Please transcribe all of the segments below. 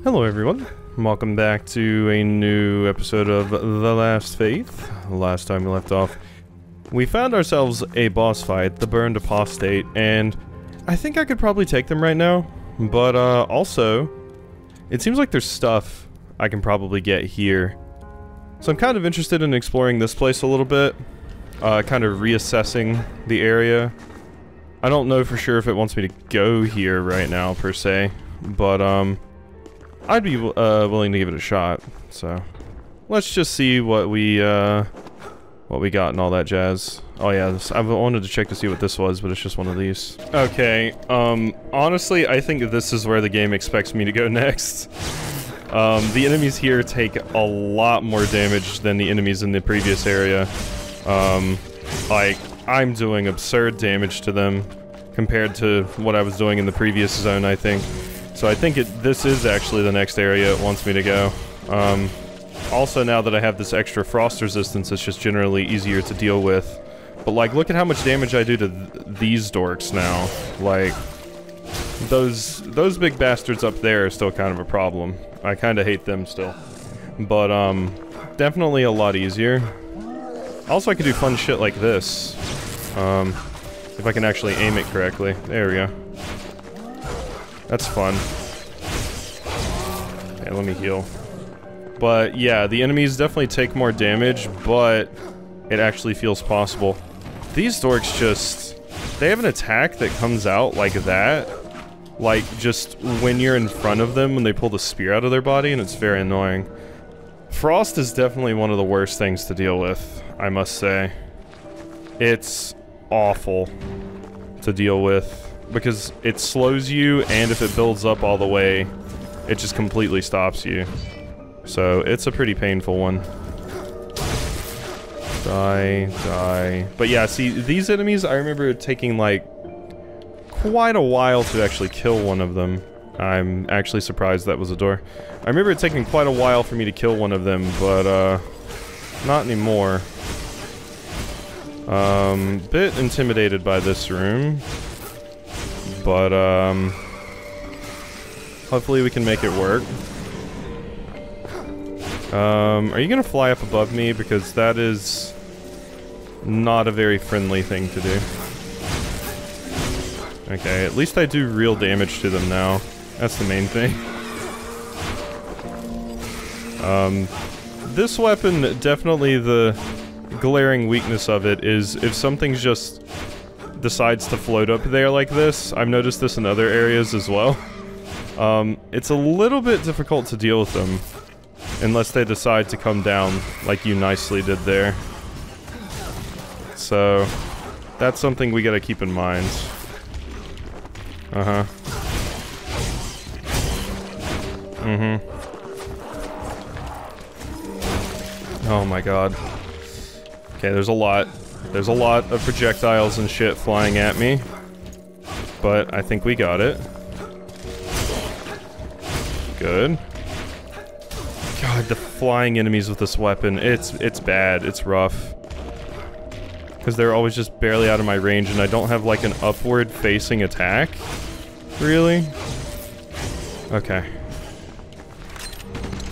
Hello everyone, welcome back to a new episode of The Last Faith. Last time we left off, we found ourselves a boss fight, the Burned Apostate, and I think I could probably take them right now, but also, it seems like there's stuff I can probably get here. So I'm kind of interested in exploring this place a little bit, kind of reassessing the area. I don't know for sure if it wants me to go here right now, per se, but I'd be willing to give it a shot, so let's just see what we got and all that jazz. Oh yeah, I wanted to check to see what this was, but it's just one of these. Okay, honestly, I think this is where the game expects me to go next. The enemies here take a lot more damage than the enemies in the previous area. Like, I'm doing absurd damage to them compared to what I was doing in the previous zone, I think. So I think this is actually the next area it wants me to go. Also, now that I have this extra frost resistance, it's just generally easier to deal with. But like, look at how much damage I do to these dorks now. Like, those big bastards up there are still kind of a problem. I kind of hate them still. But definitely a lot easier. Also, I can do fun shit like this. If I can actually aim it correctly. There we go. That's fun. Okay, let me heal. But yeah, the enemies definitely take more damage, but it actually feels possible. These dorks just... they have an attack that comes out like that. Like, just when you're in front of them, when they pull the spear out of their body, and it's very annoying. Frost is definitely one of the worst things to deal with, I must say. It's awful to deal with. Because it slows you, and if it builds up all the way, it just completely stops you. So, it's a pretty painful one. Die. But yeah, see, these enemies, I remember taking, like, quite a while to actually kill one of them. I'm actually surprised that was a door. I remember it taking quite a while for me to kill one of them, but, not anymore. Bit intimidated by this room. But, hopefully we can make it work. Are you gonna fly up above me? Because that is not a very friendly thing to do. Okay, at least I do real damage to them now. That's the main thing. This weapon, definitely the glaring weakness of it is if something's just decides to float up there like this. I've noticed this in other areas as well. It's a little bit difficult to deal with them unless they decide to come down like you nicely did there. So that's something we gotta keep in mind. Oh my god. Okay, there's a lot. There's a lot of projectiles and shit flying at me. But I think we got it. Good. God, the flying enemies with this weapon, it's bad. It's rough. Because they're always just barely out of my range and I don't have like an upward facing attack. Really? Okay.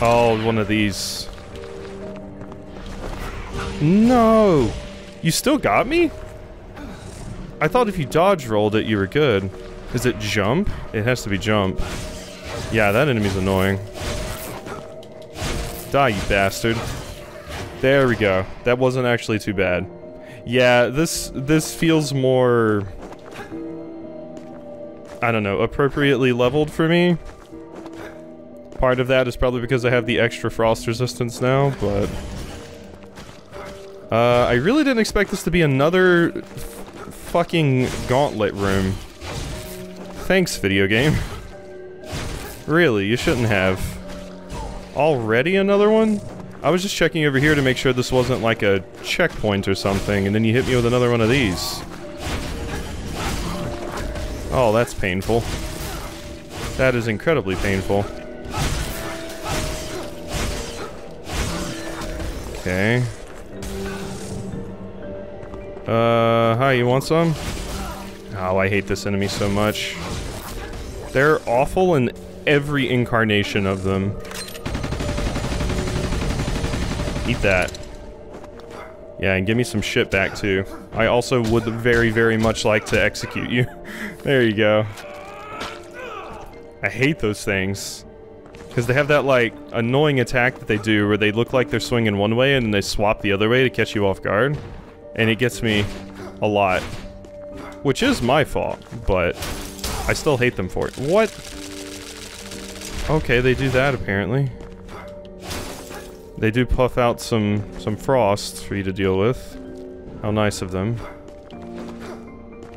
Oh, one of these. No! You still got me? I thought if you dodge rolled it, you were good. Is it jump? It has to be jump. Yeah, that enemy's annoying. Die, you bastard. There we go. That wasn't actually too bad. Yeah, this feels more... I don't know, appropriately leveled for me. Part of that is probably because I have the extra frost resistance now, but... I really didn't expect this to be another fucking gauntlet room. Thanks, video game. Really, you shouldn't have. Already another one? I was just checking over here to make sure this wasn't like a checkpoint or something, and then you hit me with another one of these. Oh, that's painful. That is incredibly painful. Okay. Hi, you want some? Oh, I hate this enemy so much. They're awful in every incarnation of them. Eat that. Yeah, and give me some shit back, too. I also would very, very much like to execute you. There you go. I hate those things. Because they have that, like, annoying attack that they do where they look like they're swinging one way and then they swap the other way to catch you off guard. And it gets me a lot. Which is my fault, but I still hate them for it. What? Okay, they do that, apparently. They do puff out some frost for you to deal with. How nice of them.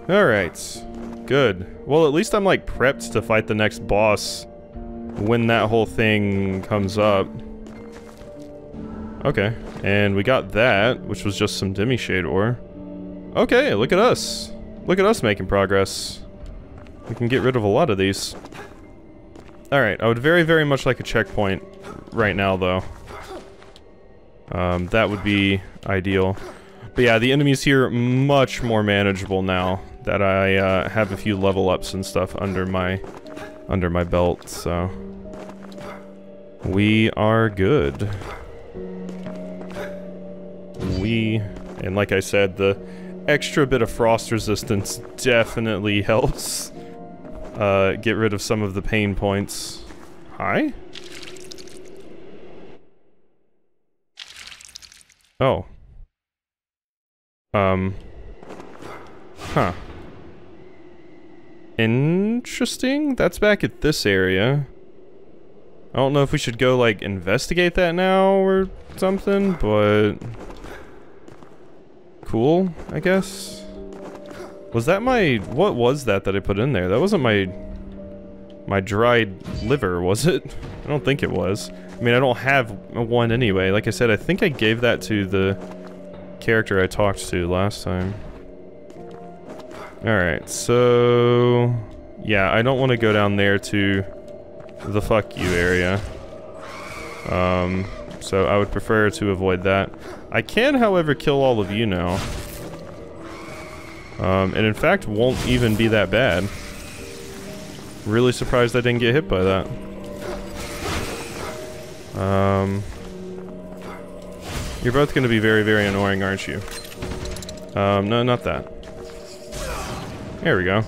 Alright. Good. Well, at least I'm, like, prepped to fight the next boss when that whole thing comes up. Okay, and we got that, which was just some demi-shade ore. Okay, look at us. Look at us making progress. We can get rid of a lot of these. Alright, I would very, very much like a checkpoint right now, though. That would be ideal. But yeah, the enemies here are much more manageable now that I have a few level ups and stuff under my belt, so we are good. And like I said, the extra bit of frost resistance definitely helps get rid of some of the pain points. Hi? Oh. Huh. Interesting. That's back at this area. I don't know if we should go, like, investigate that now or something, but... cool, I guess? Was that my... what was that I put in there? That wasn't my dried liver, was it? I don't think it was. I mean, I don't have one anyway. Like I said, I think I gave that to the character I talked to last time. Alright, so... yeah, I don't want to go down there to the fuck you area. So I would prefer to avoid that. I can, however, kill all of you now. And in fact, won't even be that bad. Really surprised I didn't get hit by that. You're both gonna be very, very annoying, aren't you? No, not that. There we go.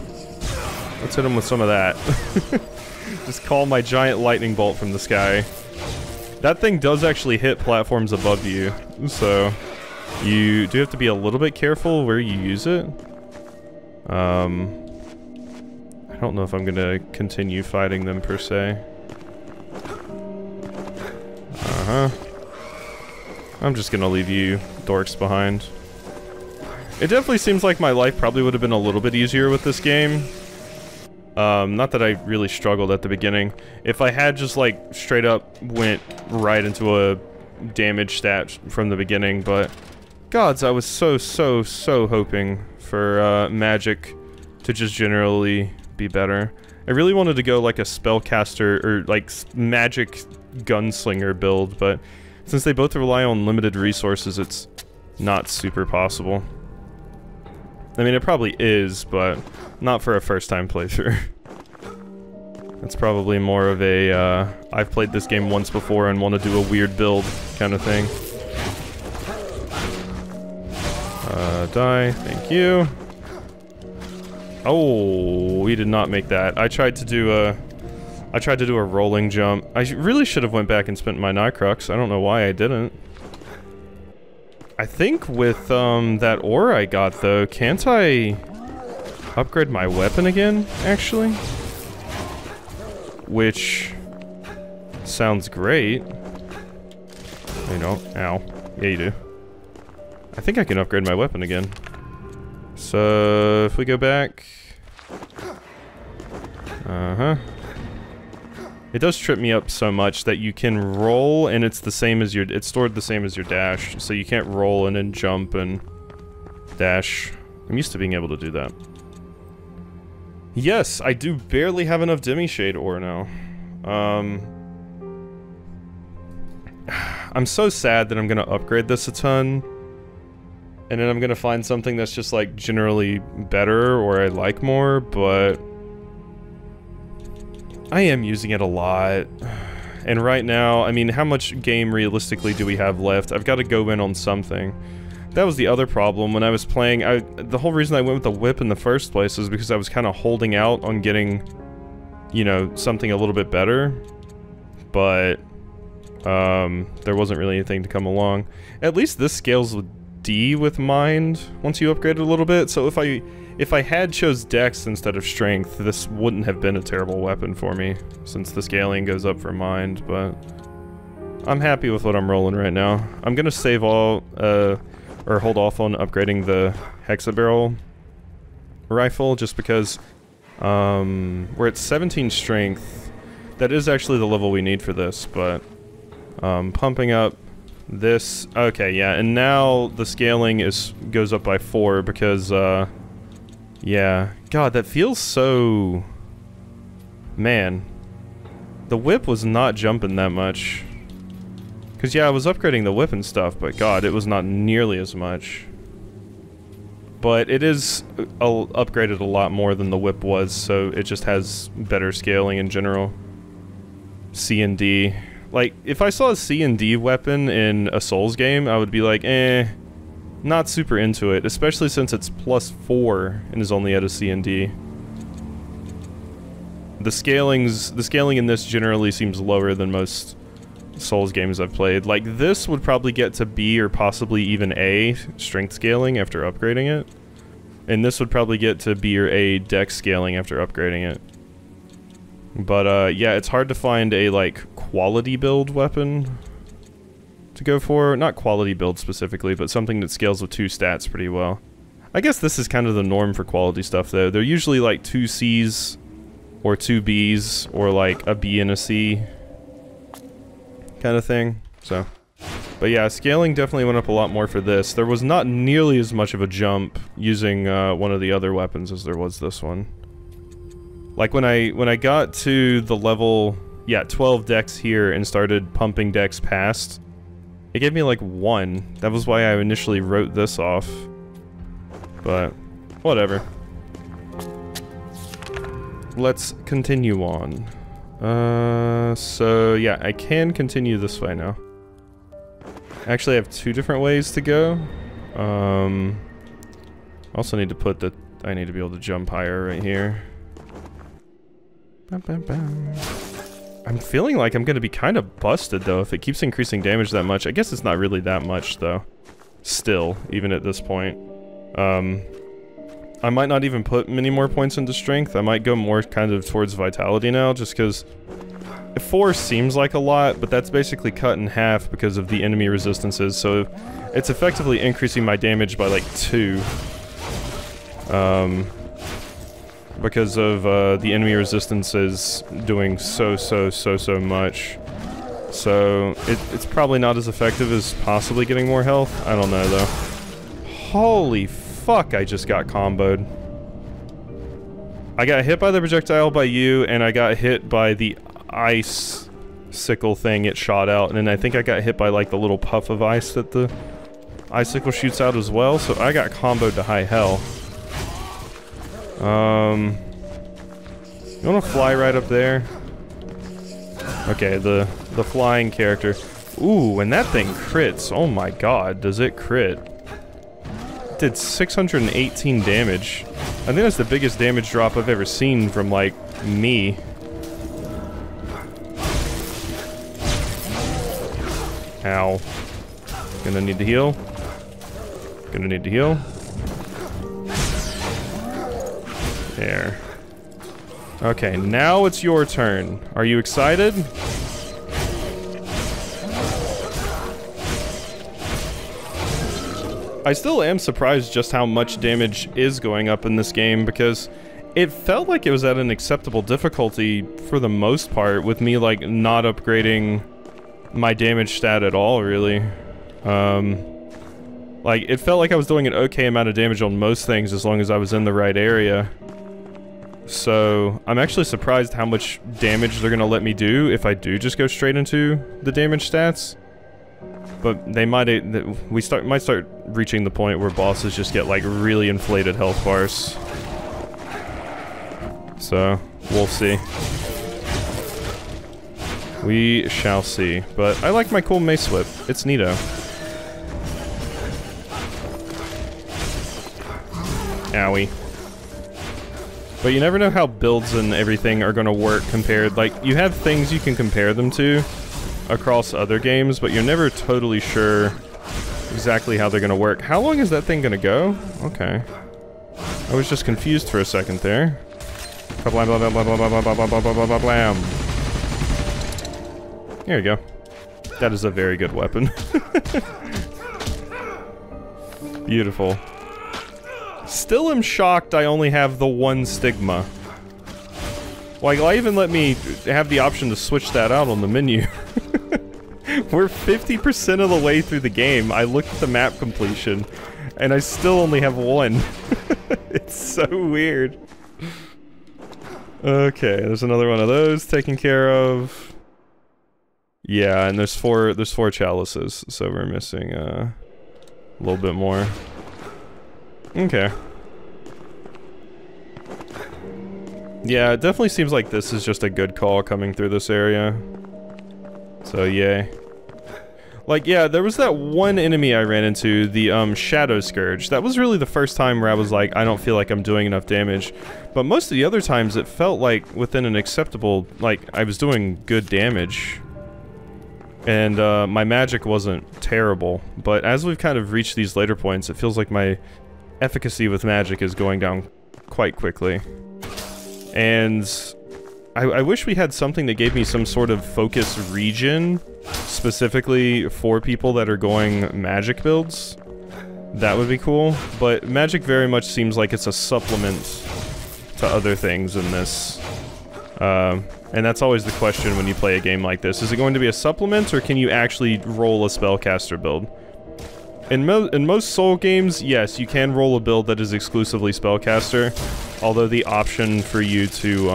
Let's hit him with some of that. Just call my giant lightning bolt from the sky. That thing does actually hit platforms above you, so you do have to be a little bit careful where you use it. I don't know if I'm gonna continue fighting them per se. I'm just gonna leave you dorks behind. It definitely seems like my life probably would have been a little bit easier with this game. Not that I really struggled at the beginning. If I had just, like, straight up went right into a damage stat from the beginning, but... gods, I was so hoping for, magic to just generally be better. I really wanted to go, like, a spellcaster, or, like, magic gunslinger build, but since they both rely on limited resources, it's not super possible. I mean, it probably is, but not for a first-time playthrough. It's probably more of a, I've played this game once before and want to do a weird build kind of thing. Die. Thank you. Oh, we did not make that. I tried to do a rolling jump. I really should have went back and spent my Nightcrux. I don't know why I didn't. I think with, that ore I got, though, can't I upgrade my weapon again, actually? Which sounds great. You know, ow. Yeah, you do. I think I can upgrade my weapon again. So, if we go back... It does trip me up so much that you can roll and it's the same as your... it's stored the same as your dash, so you can't roll and then jump and dash. I'm used to being able to do that. Yes, I do barely have enough demi-shade ore now. I'm so sad that I'm gonna upgrade this a ton. And then I'm gonna find something that's just, like, generally better or I like more, but... I am using it a lot. And right now, I mean, how much game realistically do we have left? I've got to go in on something. That was the other problem when I was playing. The whole reason I went with the whip in the first place is because I was kind of holding out on getting, you know, something a little bit better. But, there wasn't really anything to come along. At least this scales with D with mind once you upgrade it a little bit. So if I had chose Dex instead of Strength, this wouldn't have been a terrible weapon for me, since the scaling goes up for mind, but I'm happy with what I'm rolling right now. I'm gonna save all, or hold off on upgrading the Hexabarrel rifle, just because, we're at 17 Strength. That is actually the level we need for this, but, pumping up this, okay, yeah, and now the scaling goes up by 4 because, yeah. God, that feels so... Man. The whip was not jumping that much. Because, yeah, I was upgrading the whip and stuff, but God, it was not nearly as much. But it is upgraded a lot more than the whip was, so it just has better scaling in general. C and D. Like, if I saw a C and D weapon in a Souls game, I would be like, eh... Not super into it, especially since it's +4 and is only at a C and D. The scaling in this generally seems lower than most Souls games I've played. Like, this would probably get to B or possibly even A strength scaling after upgrading it. And this would probably get to B or A dex scaling after upgrading it. But, yeah, it's hard to find a, like, quality build weapon to go for. Not quality build specifically, but something that scales with 2 stats pretty well. I guess this is kind of the norm for quality stuff, though. They're usually, like, 2 Cs or 2 Bs or, like, a B and a C kind of thing, so... But yeah, scaling definitely went up a lot more for this. There was not nearly as much of a jump using one of the other weapons as there was this one. Like when I got to the level, yeah, 12 dex here and started pumping dex past, it gave me like 1. That was why I initially wrote this off. But whatever. Let's continue on. So yeah, I can continue this way now. Actually, I have 2 different ways to go. Also need to put the... I need to be able to jump higher right here. Bam, bam, bam. I'm feeling like I'm gonna be kind of busted, though, if it keeps increasing damage that much. I guess it's not really that much, though. Still, even at this point. I might not even put many more points into strength. I might go more kind of towards vitality now, just because... 4 seems like a lot, but that's basically cut in half because of the enemy resistances, so it's effectively increasing my damage by like 2. Because of the enemy resistances doing so much. So it's probably not as effective as possibly getting more health. I don't know though. Holy fuck, I just got comboed. I got hit by the projectile by you, and I got hit by the ice sickle thing it shot out, and then I think I got hit by like the little puff of ice that the icicle shoots out as well, so I got comboed to high hell. You wanna fly right up there? Okay, the flying character. Ooh, and that thing crits. Oh my god, does it crit? It did 618 damage. I think that's the biggest damage drop I've ever seen from, like, me. Ow. Gonna need to heal. Gonna need to heal. There. Okay, now it's your turn. Are you excited? I still am surprised just how much damage is going up in this game, because it felt like it was at an acceptable difficulty for the most part, with me, like, not upgrading my damage stat at all, really. Like, it felt like I was doing an okay amount of damage on most things as long as I was in the right area. So, I'm actually surprised how much damage they're gonna let me do if I do just go straight into the damage stats. But they might, might start reaching the point where bosses just get like really inflated health bars. So, we'll see. We shall see. But I like my cool mace whip. It's neato. Owie. But you never know how builds and everything are gonna work compared. Like, you have things you can compare them to across other games, but you're never totally sure exactly how they're gonna work. How long is that thing gonna go? Okay. I was just confused for a second there. Blam, blam, blam, blam, blam, blam, blam, blam, blam, blam. There you go. That is a very good weapon. Beautiful. Still am shocked I only have the one stigma. Like, why even let me have the option to switch that out on the menu? We're 50% of the way through the game. I looked at the map completion, and I still only have one. It's so weird. Okay, there's another one of those taken care of. Yeah, and there's four chalices, so we're missing a little bit more. Okay. Yeah, it definitely seems like this is just a good call coming through this area. So, yay. Like, yeah, there was that one enemy I ran into, the, Shadow Scourge. That was really the first time where I was like, I don't feel like I'm doing enough damage. But most of the other times, it felt like within an acceptable, like, I was doing good damage. And, my magic wasn't terrible. But as we've kind of reached these later points, it feels like my efficacy with magic is going down quite quickly. And I wish we had something that gave me some sort of focus region specifically for people that are going magic builds. That would be cool, but magic very much seems like it's a supplement to other things in this. And that's always the question when you play a game like this. Is it going to be a supplement, or can you actually roll a spellcaster build? In most Soul games, yes, you can roll a build that is exclusively spellcaster, although the option for you to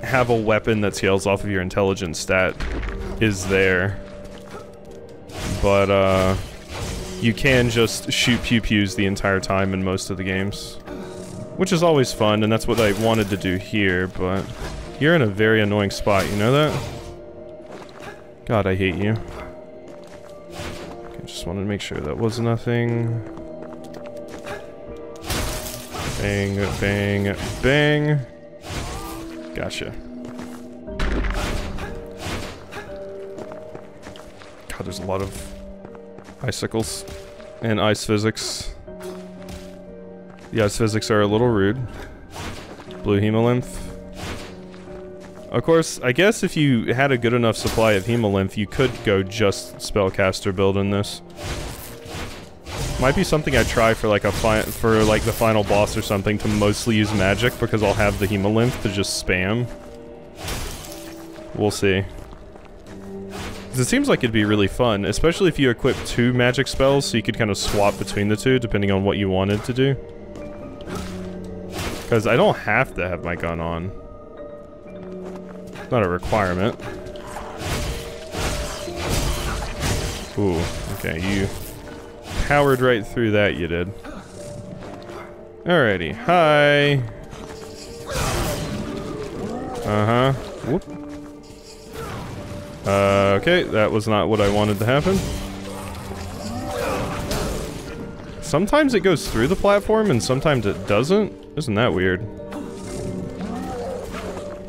have a weapon that scales off of your intelligence stat is there. But you can just shoot pew-pews the entire time in most of the games, which is always fun, and that's what I wanted to do here, but you're in a very annoying spot, you know that? God, I hate you. Just wanted to make sure that was nothing. Bang, bang, bang. Gotcha. God, there's a lot of icicles and ice physics. The ice physics are a little rude. Blue hemolymph. Of course, I guess if you had a good enough supply of hemolymph, you could go just spellcaster build in this. Might be something I try for like the final boss or something, to mostly use magic, because I'll have the hemolymph to just spam. We'll see. 'Cause it seems like it'd be really fun, especially if you equip 2 magic spells, so you could kind of swap between the two depending on what you wanted to do. Because I don't have to have my gun on. Not a requirement. Ooh, okay, you powered right through that, you did. Alrighty, hi! Uh-huh, whoop. Okay, that was not what I wanted to happen. Sometimes it goes through the platform, and sometimes it doesn't? Isn't that weird?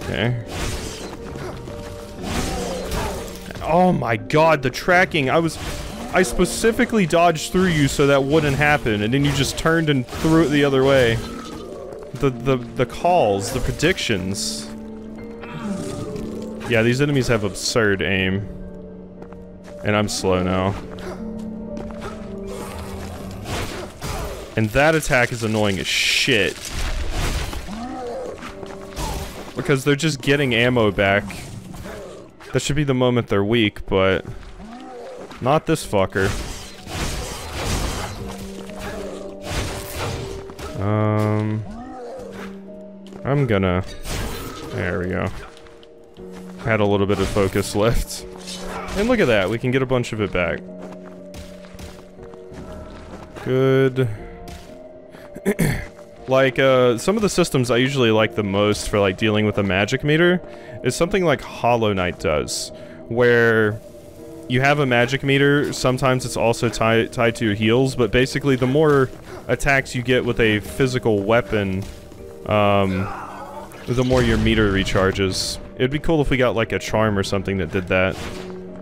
Okay. Oh my god, the tracking! I specifically dodged through you so that wouldn't happen, and then you just turned and threw it the other way. The calls, the predictions. Yeah, these enemies have absurd aim. And I'm slow now. And that attack is annoying as shit. Because they're just getting ammo back. That should be the moment they're weak, but not this fucker. I'm gonna... There we go. I had a little bit of focus left. And look at that, we can get a bunch of it back. Good. Like, some of the systems I usually like the most for, like, dealing with a magic meter is something like Hollow Knight does, where you have a magic meter, sometimes it's also tied to your heals, but basically the more attacks you get with a physical weapon, the more your meter recharges. It'd be cool if we got, like, a charm or something that did that,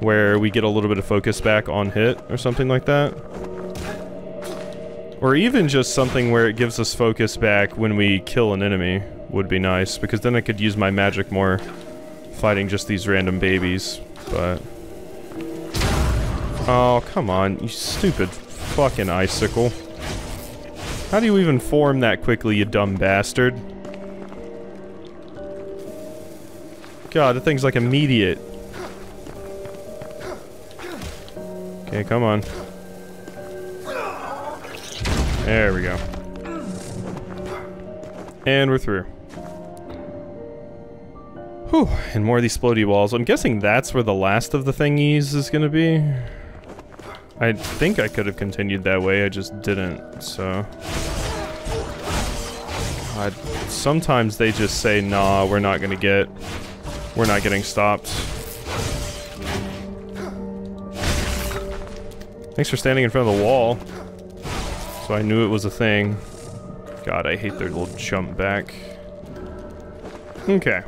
where we get a little bit of focus back on hit, or something like that. Or even just something where it gives us focus back when we kill an enemy would be nice, because then I could use my magic more fighting just these random babies, but... Oh, come on, you stupid fucking icicle. How do you even form that quickly, you dumb bastard? God, the thing's like immediate. Okay, come on. There we go. And we're through. Whew, and more of these splody walls. I'm guessing that's where the last of the thingies is gonna be. I think I could have continued that way, I just didn't, so... God, sometimes they just say, nah, we're not getting stopped. Thanks for standing in front of the wall. So I knew it was a thing. God, I hate their little jump back. Okay.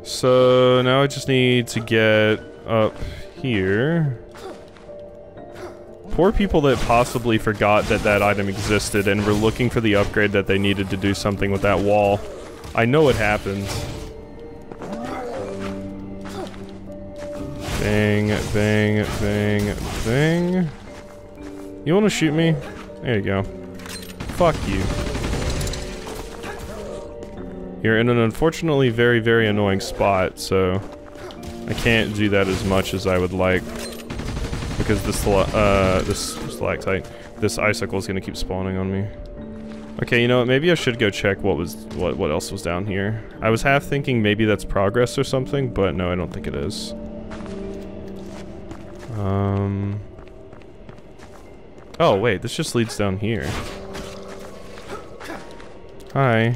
So now I just need to get up here. Poor people that possibly forgot that that item existed and were looking for the upgrade that they needed to do something with that wall. I know it happened. Bang, bang, bang, bang. You wanna shoot me? There you go. Fuck you. You're in an unfortunately very, very annoying spot, so I can't do that as much as I would like. Because this stalactite, this icicle is gonna keep spawning on me. Okay, you know what, maybe I should go check what else was down here. I was half thinking maybe that's progress or something, but no, I don't think it is. Oh, wait, this just leads down here. Hi.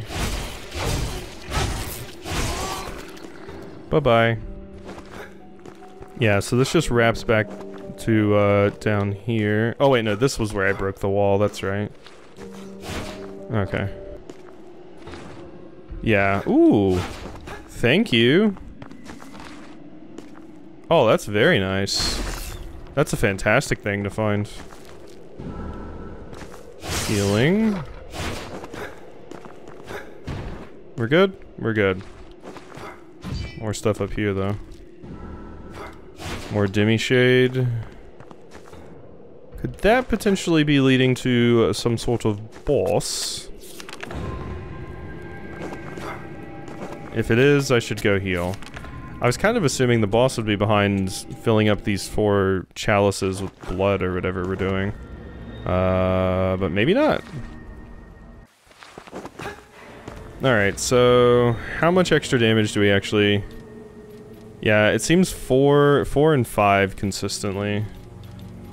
Bye-bye. Yeah, so this just wraps back to, down here. Oh, wait, no, this was where I broke the wall, that's right. Okay. Yeah, ooh. Thank you. Oh, that's very nice. That's a fantastic thing to find. Healing. We're good? We're good. More stuff up here, though. More demi-shade. Could that potentially be leading to some sort of boss? If it is, I should go heal. I was kind of assuming the boss would be behind filling up these 4 chalices with blood or whatever we're doing. But maybe not. Alright, so how much extra damage do we actually... Yeah, it seems 4 and 5 consistently.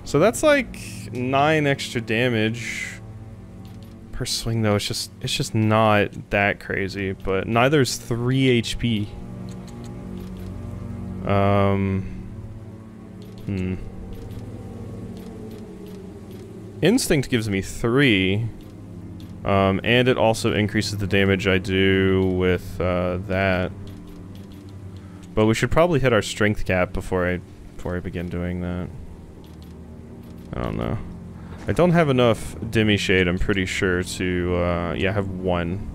So that's like 9 extra damage per swing though. It's just not that crazy, but neither's 3 HP. Instinct gives me 3. And it also increases the damage I do with that. But we should probably hit our strength cap before I begin doing that. I don't know. I don't have enough demi-shade, I'm pretty sure, to yeah, have 1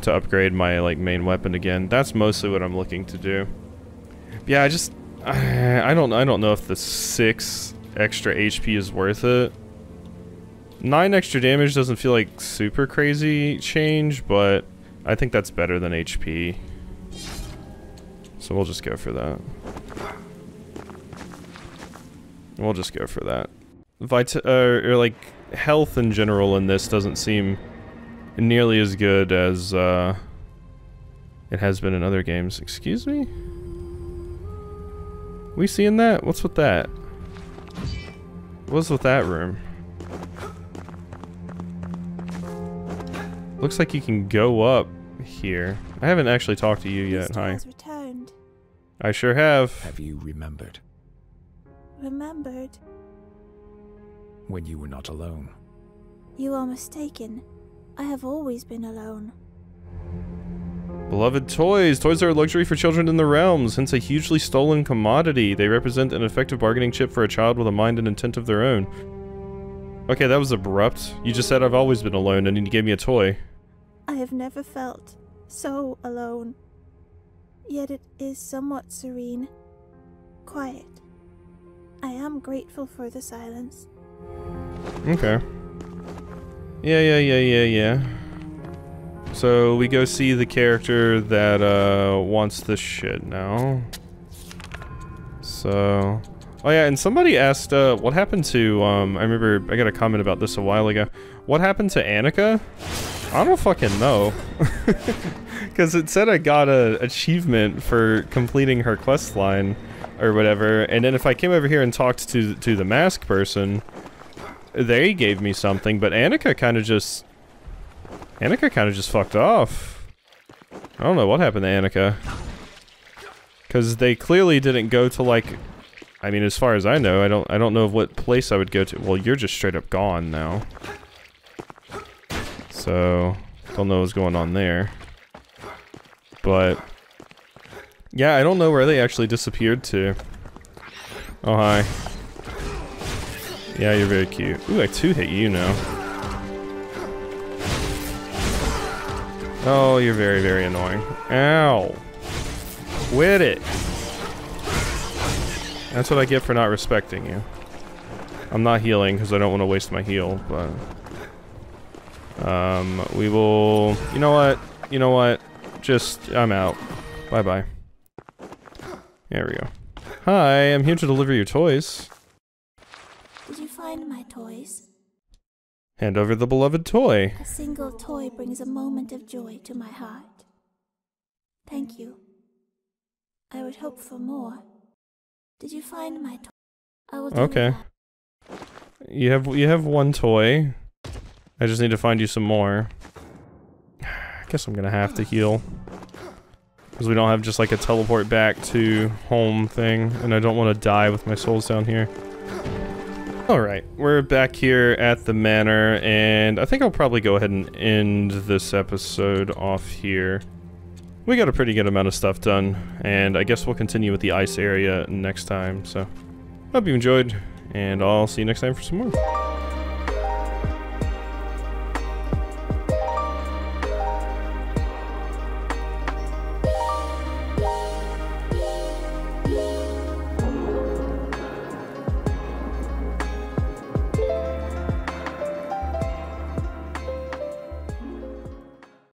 to upgrade my like main weapon again. That's mostly what I'm looking to do. Yeah, I don't know if the 6 extra HP is worth it. 9 extra damage doesn't feel like super crazy change, but I think that's better than HP. So we'll just go for that. We'll just go for that. Or like, health in general in this doesn't seem nearly as good as it has been in other games. Excuse me? We seeing that? What's with that? What's with that room? looks like you can go up here. I haven't actually talked to you yet. Mr. Hi. has returned. I sure have. Have you remembered Remembered? when you were not alone? You are mistaken. I have always been alone. Beloved toys. Toys are a luxury for children in the realms, hence a hugely stolen commodity. They represent an effective bargaining chip for a child with a mind and intent of their own. Okay, that was abrupt. You just said I've always been alone and you gave me a toy. I have never felt so alone. Yet it is somewhat serene. Quiet. I am grateful for the silence. Okay. Yeah. So we go see the character that wants this shit now. So, oh yeah, and somebody asked what happened to I remember I got a comment about this a while ago. What happened to Annika? I don't fucking know. Cuz it said I got a achievement for completing her quest line or whatever, and then if I came over here and talked to the mask person, they gave me something, but Annika kind of just fucked off. I don't know what happened to Annika. Cause they clearly didn't go to like, I mean, as far as I know, I don't know what place I would go to. Well, you're just straight up gone now. So, don't know what's going on there. But, yeah, I don't know where they actually disappeared to. Oh, hi. Yeah, you're very cute. Ooh, I two-hit you now. Oh, you're very, very annoying. Ow. Quit it. That's what I get for not respecting you. I'm not healing because I don't want to waste my heal, but... we will... You know what? You know what? Just... I'm out. Bye-bye. There we go. Hi, I'm here to deliver your toys. Did you find my toys? Hand over the beloved toy. A single toy brings a moment of joy to my heart. Thank you. I would hope for more. Did you find my toy? I will do Okay. that. You have one toy. I just need to find you some more. I guess I'm gonna have to heal. Because we don't have just like a teleport back to home thing, and I don't want to die with my souls down here. Alright, we're back here at the manor, and I think I'll probably go ahead and end this episode off here. We got a pretty good amount of stuff done, and I guess we'll continue with the ice area next time, so... Hope you enjoyed, and I'll see you next time for some more.